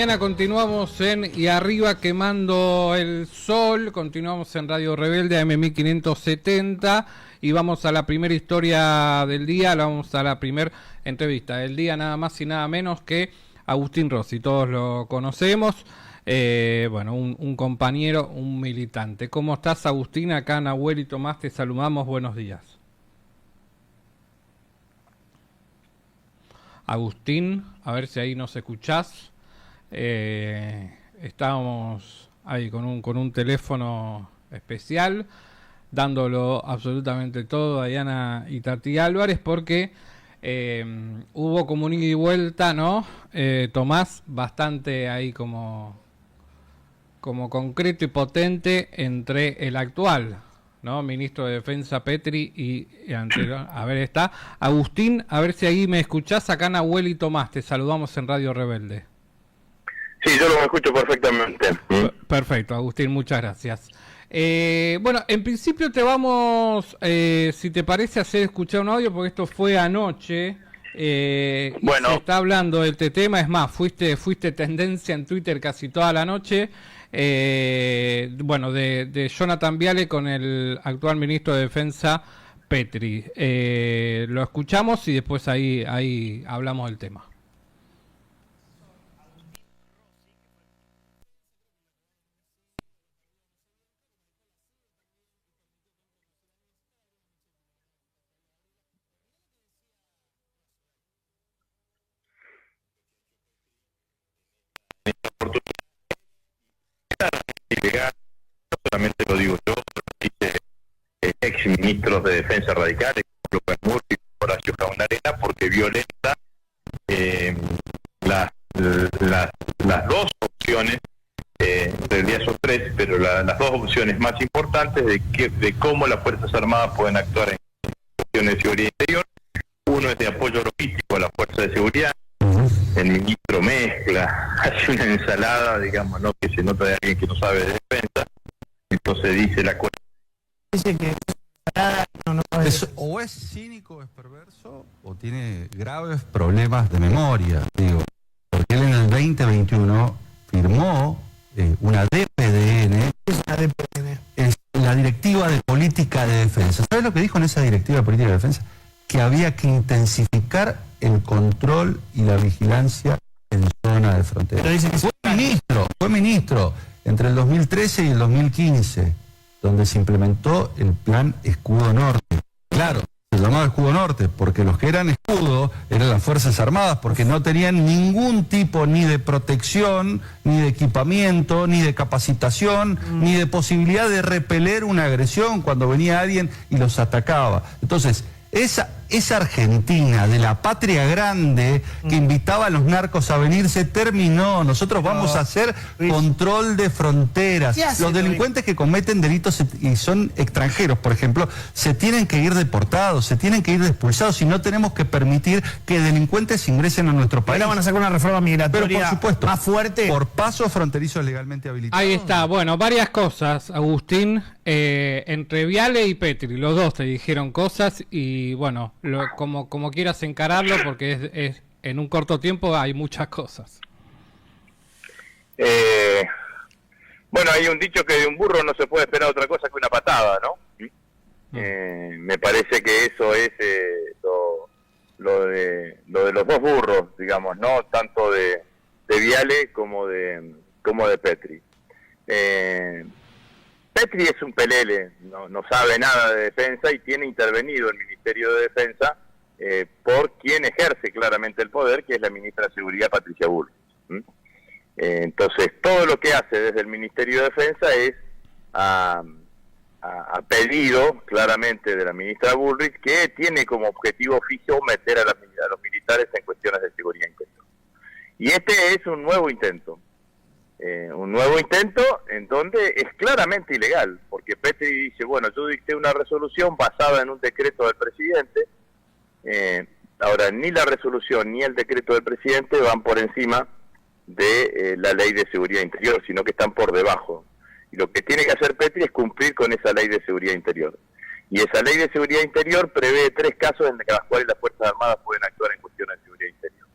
Mañana continuamos en Y Arriba Quemando el Sol, continuamos en Radio Rebelde AM 1570 y vamos a la primera historia del día, vamos a la primera entrevista del día, nada más y nada menos que Agustín Rossi, todos lo conocemos, bueno, un compañero, un militante. ¿Cómo estás, Agustín? Acá Nahuel y Tomás te saludamos, buenos días. Agustín, a ver si ahí nos escuchás. Estábamos ahí con un teléfono especial, dándolo absolutamente todo a Diana y Tati Álvarez, porque hubo como un ida y vuelta, ¿no? Tomás, bastante ahí como concreto y potente entre el actual, ¿no? Ministro de Defensa Petri y anterior. A ver, está Agustín, a ver si ahí me escuchás. Acá Nahuel y Tomás, te saludamos en Radio Rebelde. Sí, yo lo escucho perfectamente. Perfecto, Agustín, muchas gracias. Bueno, en principio te vamos, si te parece, hacer escuchar un audio, porque esto fue anoche. Bueno, se está hablando de este tema, es más, fuiste tendencia en Twitter casi toda la noche. Bueno, de Jonathan Viale con el actual ministro de Defensa, Petri. Lo escuchamos y después ahí hablamos del tema. Ilegal, no solamente lo digo yo, dice ex ministros de defensa radicales, como Lucas Murphy y Horacio Jaunarena, porque violenta las dos opciones, en realidad son tres, pero las dos opciones más importantes de cómo las Fuerzas Armadas pueden actuar en cuestiones de seguridad interior. Uno es de apoyo logístico a las Fuerzas de Seguridad. El ministro mezcla, hace una ensalada, digamos, ¿no? Que se nota de alguien que no sabe de defensa. Entonces dice la cosa. Dice que o es cínico, o es perverso, o tiene graves problemas de memoria, digo. Porque él en el 2021 firmó una DPDN. ¿Qué es una DPDN? Es la Directiva de Política de Defensa. ¿Sabes lo que dijo en esa Directiva de Política de Defensa? Que había que intensificar el control y la vigilancia en zona de frontera. Pero dice que fue ministro entre el 2013 y el 2015, donde se implementó el plan Escudo Norte. Claro, se llamaba Escudo Norte, porque los que eran escudo eran las Fuerzas Armadas, porque no tenían ningún tipo ni de protección, ni de equipamiento, ni de capacitación, ni de posibilidad de repeler una agresión cuando venía alguien y los atacaba. Entonces, esa Argentina de la patria grande que invitaba a los narcos a venirse terminó. Nosotros vamos a hacer control de fronteras. Los delincuentes que cometen delitos y son extranjeros, por ejemplo, se tienen que ir deportados, se tienen que ir expulsados, y no tenemos que permitir que delincuentes ingresen a nuestro país. Ahora van a sacar una reforma migratoria, pero por supuesto, más fuerte, por pasos fronterizos legalmente habilitados. Ahí está, bueno, varias cosas, Agustín, entre Viale y Petri, los dos te dijeron cosas y bueno, como quieras encararlo, porque es en un corto tiempo hay muchas cosas. Bueno, hay un dicho que de un burro no se puede esperar otra cosa que una patada, ¿no? Me parece que eso es lo de los dos burros, digamos, no tanto de Viale como de Petri. Petri es un pelele, no sabe nada de defensa y tiene intervenido el Ministerio de Defensa por quien ejerce claramente el poder, que es la ministra de Seguridad, Patricia Bullrich. Entonces, todo lo que hace desde el Ministerio de Defensa es a pedido claramente de la ministra Bullrich, que tiene como objetivo fijo meter a los militares en cuestiones de seguridad interior. Y este es un nuevo intento. En donde es claramente ilegal, porque Petri dice, bueno, yo dicté una resolución basada en un decreto del presidente. Ahora, ni la resolución ni el decreto del presidente van por encima de la ley de seguridad interior, sino que están por debajo. Y lo que tiene que hacer Petri es cumplir con esa ley de seguridad interior. Y esa ley de seguridad interior prevé 3 casos en los cuales las Fuerzas Armadas pueden actuar en cuestiones de seguridad interior.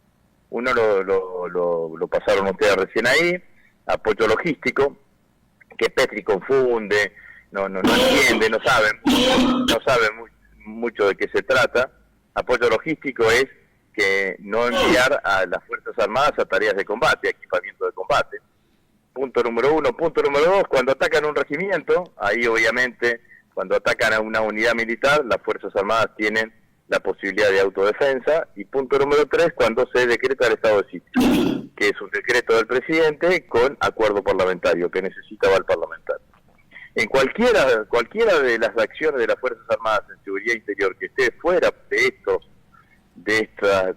Uno lo pasaron ustedes recién ahí, apoyo logístico, que Petri confunde, no entiende, no sabe mucho de qué se trata. Apoyo logístico es que no enviar a las Fuerzas Armadas a tareas de combate, a equipamiento de combate. Punto número 1. Punto número 2, cuando atacan un regimiento, ahí obviamente, cuando atacan a una unidad militar, las Fuerzas Armadas tienen la posibilidad de autodefensa. Y punto número 3, cuando se decreta el estado de sitio, que es un decreto del presidente con acuerdo parlamentario, que necesita aval parlamentario. En cualquiera de las acciones de las Fuerzas Armadas en seguridad interior que esté fuera de estas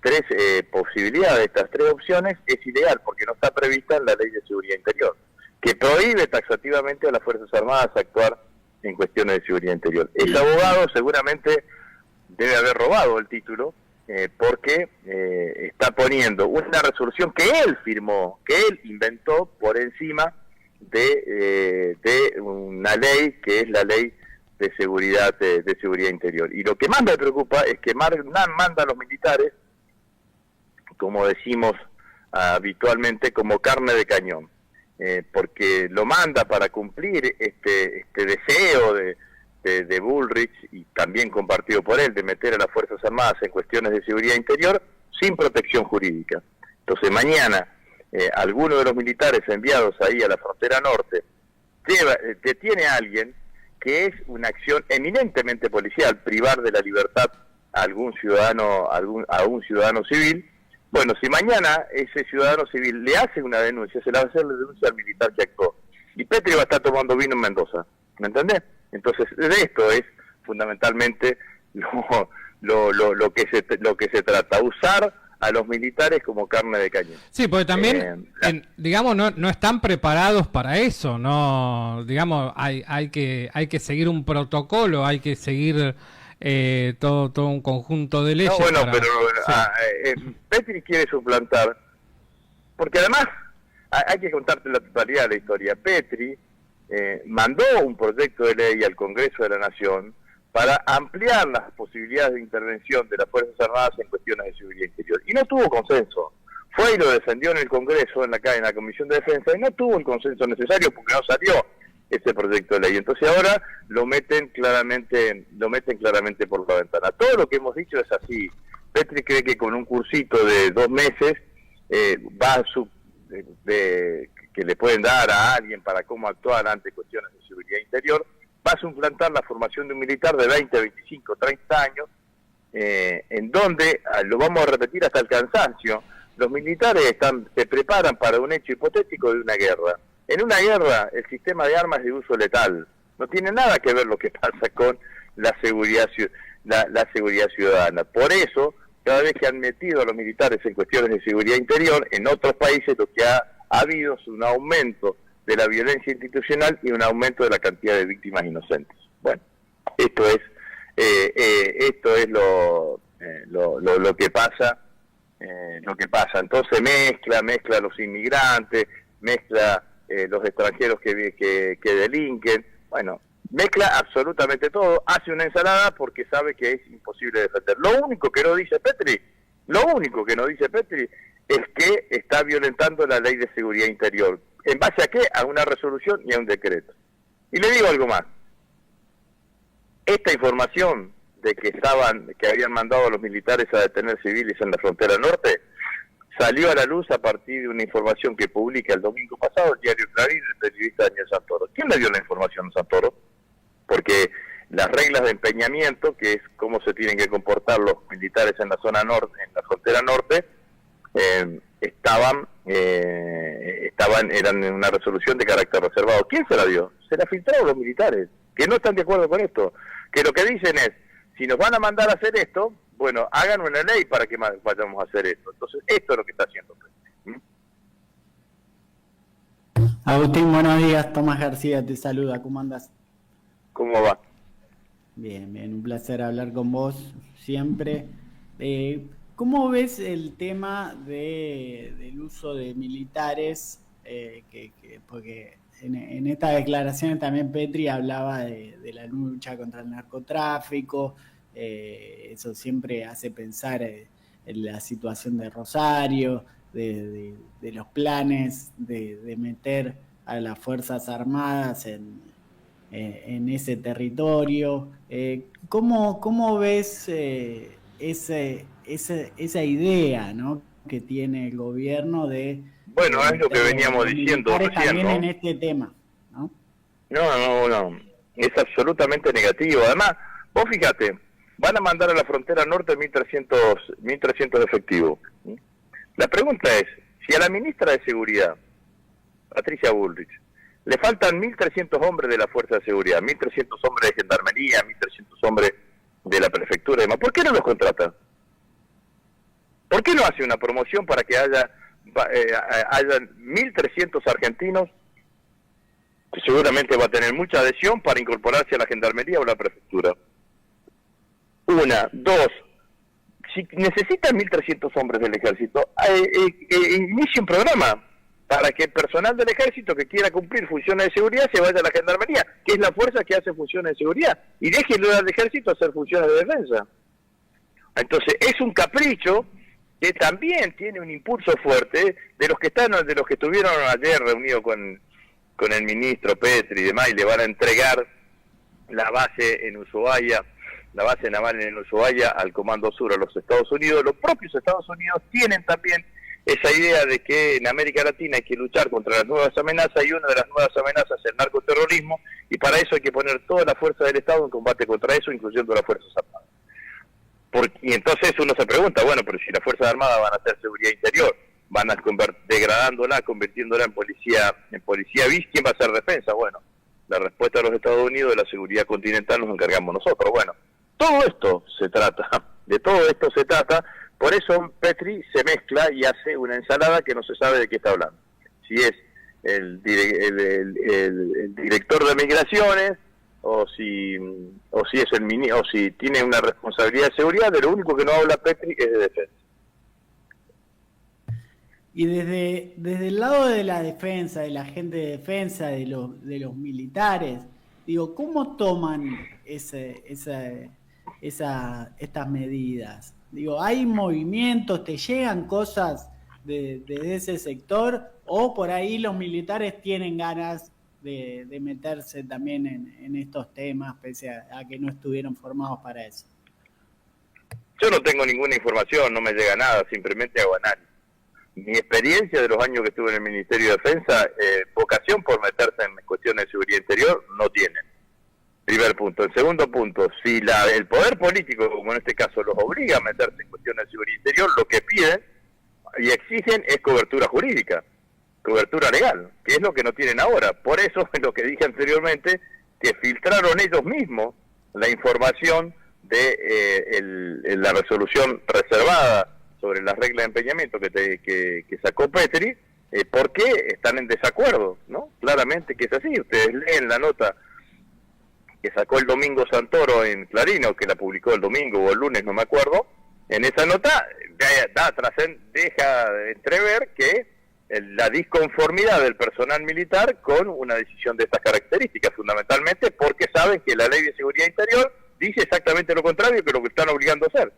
tres posibilidades, de estas tres opciones, es ilegal porque no está prevista en la Ley de Seguridad Interior, que prohíbe taxativamente a las Fuerzas Armadas actuar en cuestiones de seguridad interior. Ese abogado seguramente debe haber robado el título porque está poniendo una resolución que él firmó, que él inventó por encima de una ley que es la Ley de seguridad interior. Y lo que más me preocupa es que manda a los militares, como decimos habitualmente, como carne de cañón, porque lo manda para cumplir este deseo de Bullrich, y también compartido por él, de meter a las Fuerzas Armadas en cuestiones de seguridad interior sin protección jurídica. Entonces mañana alguno de los militares enviados ahí a la frontera norte detiene a alguien, que es una acción eminentemente policial, privar de la libertad a algún ciudadano, a un ciudadano civil. Bueno, si mañana ese ciudadano civil le hace una denuncia, se le va a hacer la denuncia al militar que actuó. Y Petri va a estar tomando vino en Mendoza, ¿me entendés? Entonces, de esto es fundamentalmente lo que se trata, usar a los militares como carne de cañón. Sí, porque también, digamos, no están preparados para eso, no, digamos, hay que seguir un protocolo, hay que seguir todo un conjunto de leyes. No, bueno, pero Petri quiere suplantar, porque además hay que contarte la totalidad de la historia. Petri mandó un proyecto de ley al Congreso de la Nación para ampliar las posibilidades de intervención de las Fuerzas Armadas en cuestiones de seguridad interior. Y no tuvo consenso. Fue y lo defendió en el Congreso, en la Comisión de Defensa, y no tuvo el consenso necesario porque no salió ese proyecto de ley. Entonces ahora lo meten claramente por la ventana. Todo lo que hemos dicho es así. Petri cree que con un cursito de 2 meses que le pueden dar a alguien para cómo actuar ante cuestiones de seguridad interior, va a suplantar la formación de un militar de 20, 25, 30 años, en donde, lo vamos a repetir hasta el cansancio, los militares se preparan para un hecho hipotético de una guerra. En una guerra, el sistema de armas es de uso letal. No tiene nada que ver lo que pasa con la seguridad ciudadana. Por eso, cada vez que han metido a los militares en cuestiones de seguridad interior, en otros países lo que ha habido es un aumento de la violencia institucional y un aumento de la cantidad de víctimas inocentes. Bueno, esto es lo que pasa. Entonces mezcla los inmigrantes, mezcla los extranjeros que delinquen. Bueno, mezcla absolutamente todo, hace una ensalada porque sabe que es imposible defender. Lo único que no dice Petri es que está violentando la Ley de Seguridad Interior. ¿En base a qué? A una resolución y a un decreto. Y le digo algo más. Esta información de que habían mandado a los militares a detener civiles en la frontera norte, salió a la luz a partir de una información que publica el domingo pasado el diario Clarín, el periodista Daniel Santoro. ¿Quién le dio la información a Santoro? Porque las reglas de empeñamiento, que es cómo se tienen que comportar los militares en la zona norte, en la frontera norte, eran en una resolución de carácter reservado. ¿Quién se la dio? Se la filtraron los militares, que no están de acuerdo con esto, que lo que dicen es, si nos van a mandar a hacer esto, bueno, hagan una ley para que vayamos a hacer esto. Entonces, esto es lo que está haciendo. Agustín, buenos días. Tomás García te saluda. ¿Cómo andas? ¿Cómo va? Bien, un placer hablar con vos siempre. ¿Cómo ves el tema del uso de militares? Porque en estas declaraciones también Petri hablaba de la lucha contra el narcotráfico. Eso siempre hace pensar la situación de Rosario, de los planes de meter a las Fuerzas Armadas en ese territorio. ¿Cómo ves esa idea, ¿no?, que tiene el gobierno de... Bueno, es lo que veníamos diciendo recién, también ¿no? en este tema, ¿no? No. Es absolutamente negativo. Además, vos fíjate, van a mandar a la frontera norte 1.300 efectivos. La pregunta es, si a la ministra de Seguridad, Patricia Bullrich, le faltan 1.300 hombres de la Fuerza de Seguridad, 1.300 hombres de Gendarmería, 1.300 hombres de la Prefectura y demás, ¿por qué no los contrata? ¿Por qué no hace una promoción para que haya 1.300 argentinos, que seguramente va a tener mucha adhesión, para incorporarse a la Gendarmería o la Prefectura? Una. Dos, si necesitan 1.300 hombres del Ejército, inicie un programa para que el personal del Ejército que quiera cumplir funciones de seguridad se vaya a la Gendarmería, que es la fuerza que hace funciones de seguridad, y déjenlo al Ejército hacer funciones de defensa. Entonces, es un capricho que también tiene un impulso fuerte de los que estuvieron ayer reunidos con el ministro Petri y demás, y le van a entregar la base en Ushuaia, la base naval en Ushuaia al Comando Sur, a los Estados Unidos. Los propios Estados Unidos tienen también esa idea de que en América Latina hay que luchar contra las nuevas amenazas, y una de las nuevas amenazas es el narcoterrorismo, y para eso hay que poner toda la fuerza del Estado en combate contra eso, incluyendo las Fuerzas Armadas. Y entonces uno se pregunta, bueno, pero si las Fuerzas Armadas van a hacer seguridad interior, van a degradándola, convirtiéndola en policía bis, ¿quién va a hacer defensa? Bueno, la respuesta de los Estados Unidos, de la seguridad continental, nos encargamos nosotros. Bueno, todo esto se trata, por eso Petri se mezcla y hace una ensalada que no se sabe de qué está hablando. Si es el director de migraciones, o si es o si tiene una responsabilidad de seguridad, de lo único que no habla Petri es de defensa. Y desde el lado de la defensa, de la gente de defensa, de los militares, digo, ¿cómo toman estas medidas? Digo, ¿hay movimientos, te llegan cosas de ese sector, o por ahí los militares tienen ganas de meterse también en estos temas, pese a que no estuvieron formados para eso? Yo no tengo ninguna información, no me llega nada, simplemente hago análisis. Mi experiencia de los años que estuve en el Ministerio de Defensa, vocación por meterse en cuestiones de seguridad interior, no tienen. Primer punto. El segundo punto, si el poder político, como en este caso, los obliga a meterse en cuestiones de seguridad interior, lo que piden y exigen es cobertura jurídica, cobertura legal, que es lo que no tienen ahora. Por eso es lo que dije anteriormente, que filtraron ellos mismos la información de la resolución reservada sobre las reglas de empeñamiento que sacó Petri, porque están en desacuerdo, ¿no? Claramente que es así. Ustedes leen la nota que sacó el domingo Santoro en Clarín, o que la publicó el domingo o el lunes, no me acuerdo. En esa nota deja entrever que la disconformidad del personal militar con una decisión de estas características, fundamentalmente porque saben que la Ley de Seguridad Interior dice exactamente lo contrario que lo que están obligando a hacer.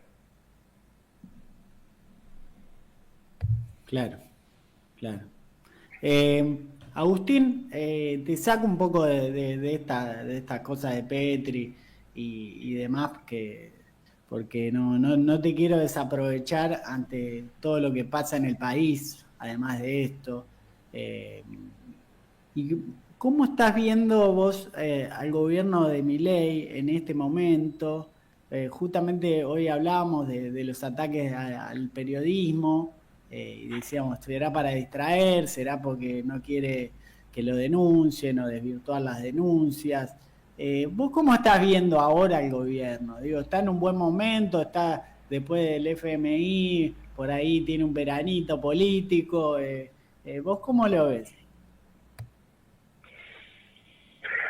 Claro. Agustín, te saco un poco de estas cosas de Petri y demás, porque no te quiero desaprovechar ante todo lo que pasa en el país, además de esto. ¿Y cómo estás viendo vos al gobierno de Milei en este momento? Justamente hoy hablábamos de los ataques al periodismo, y decíamos, ¿será para distraer? ¿Será porque no quiere que lo denuncien o desvirtuar las denuncias? ¿Vos cómo estás viendo ahora el gobierno? Digo, ¿está en un buen momento? ¿Está después del FMI? Por ahí tiene un veranito político. ¿Vos cómo lo ves?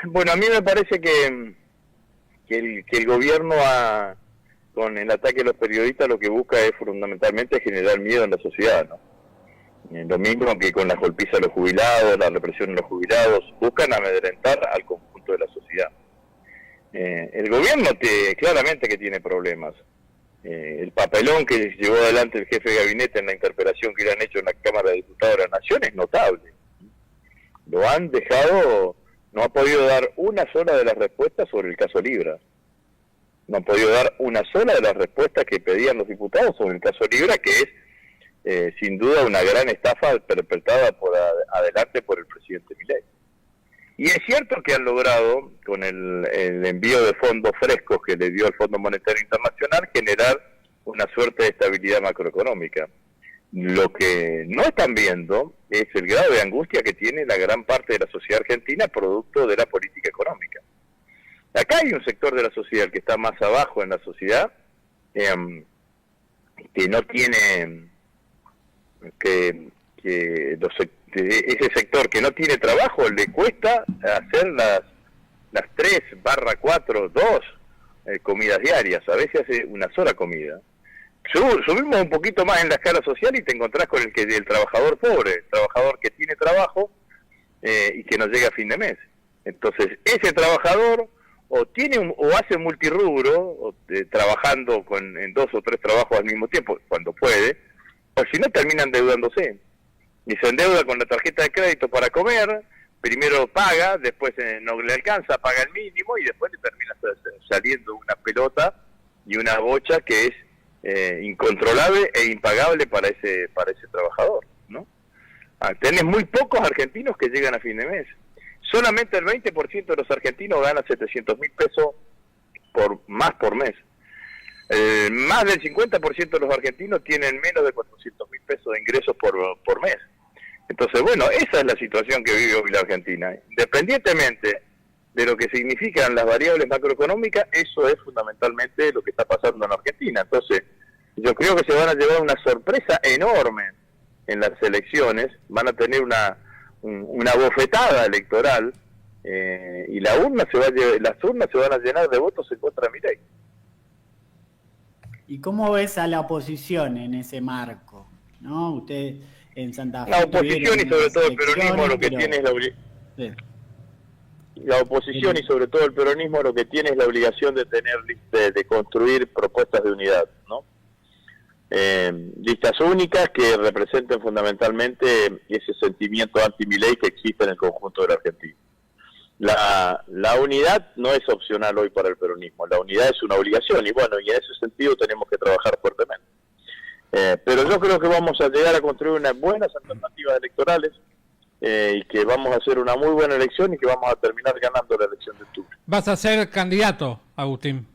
Bueno, a mí me parece que el gobierno con el ataque a los periodistas lo que busca es fundamentalmente generar miedo en la sociedad, ¿no? Lo mismo que con la golpiza a los jubilados, la represión a los jubilados, buscan amedrentar al conjunto de la sociedad. El gobierno claramente que tiene problemas. el papelón que llevó adelante el jefe de gabinete en la interpelación que le han hecho en la Cámara de Diputados de la Nación es notable. Lo han dejado, no ha podido dar una sola de las respuestas sobre el caso Libra. No han podido dar una sola de las respuestas que pedían los diputados sobre el caso Libra, que es sin duda una gran estafa perpetrada adelante por el presidente Milei. Y es cierto que han logrado, con el envío de fondos frescos que le dio el Fondo Monetario Internacional, generar una suerte de estabilidad macroeconómica. Lo que no están viendo es el grado de angustia que tiene la gran parte de la sociedad argentina producto de la política económica. Acá hay un sector de la sociedad que está más abajo en la sociedad, que no tiene, ese sector que no tiene trabajo le cuesta hacer las 3/4, 2 comidas diarias, a veces hace una sola comida. Subimos un poquito más en la escala social y te encontrás con el trabajador pobre, el trabajador que tiene trabajo y que no llega a fin de mes. Entonces, ese trabajador o hace multirrubro, trabajando en 2 o 3 trabajos al mismo tiempo, cuando puede, o si no termina endeudándose. Y se endeuda con la tarjeta de crédito para comer, primero paga, después no le alcanza, paga el mínimo y después le termina saliendo una pelota y una bocha que es incontrolable e impagable para ese trabajador, ¿no? Tenés muy pocos argentinos que llegan a fin de mes. Solamente el 20% de los argentinos gana 700.000 pesos más por mes. Más del 50% de los argentinos tienen menos de 400.000 pesos de ingresos por mes. Entonces, bueno, esa es la situación que vive hoy la Argentina. Independientemente de lo que significan las variables macroeconómicas, eso es fundamentalmente lo que está pasando en Argentina. Entonces, yo creo que se van a llevar una sorpresa enorme en las elecciones, van a tener una bofetada electoral y las urnas se van a llenar de votos en contra de Milei. ¿Y cómo ves a la oposición en ese marco? ¿No? Usted en Santa Fe. La oposición y sobre todo el peronismo lo que tiene es la oposición y sobre todo el peronismo lo que tiene es la obligación de de construir propuestas de unidad, ¿no? Listas únicas que representen fundamentalmente ese sentimiento anti-Milei que existe en el conjunto de la Argentina. La unidad no es opcional hoy para el peronismo, la unidad es una obligación y bueno, y en ese sentido tenemos que trabajar fuertemente. Pero yo creo que vamos a llegar a construir unas buenas alternativas electorales y que vamos a hacer una muy buena elección y que vamos a terminar ganando la elección de octubre. ¿Vas a ser candidato, Agustín?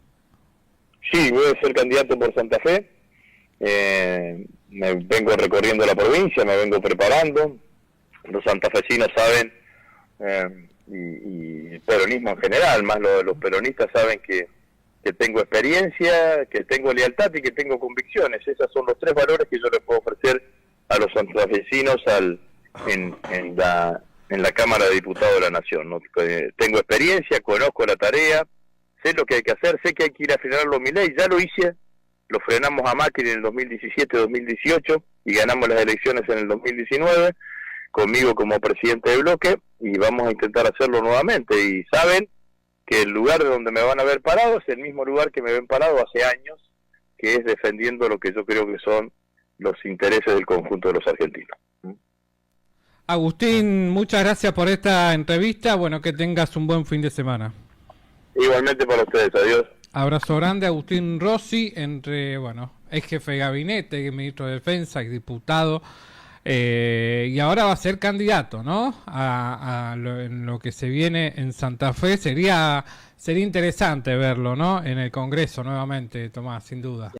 Sí, voy a ser candidato por Santa Fe. Me vengo recorriendo la provincia, me vengo preparando. Los santafesinos saben, y el peronismo en general, más los peronistas saben que tengo experiencia, que tengo lealtad y que tengo convicciones. Esos son los 3 valores que yo les puedo ofrecer a los santafesinos en la Cámara de Diputados de la Nación, ¿no? Tengo experiencia, conozco la tarea, sé lo que hay que hacer, sé que hay que ir a frenarlo a Milei, ya lo hice, lo frenamos a Macri en el 2017-2018 y ganamos las elecciones en el 2019, conmigo como presidente de bloque, y vamos a intentar hacerlo nuevamente. Y saben que el lugar de donde me van a ver parado es el mismo lugar que me ven parado hace años, que es defendiendo lo que yo creo que son los intereses del conjunto de los argentinos. Agustín, muchas gracias por esta entrevista. Bueno, que tengas un buen fin de semana. Igualmente para ustedes, adiós. Abrazo grande, Agustín Rossi, ex jefe de gabinete, ministro de Defensa, ex diputado, y ahora va a ser candidato, ¿no? En lo que se viene en Santa Fe. Sería interesante verlo, ¿no? En el Congreso nuevamente, Tomás, sin duda.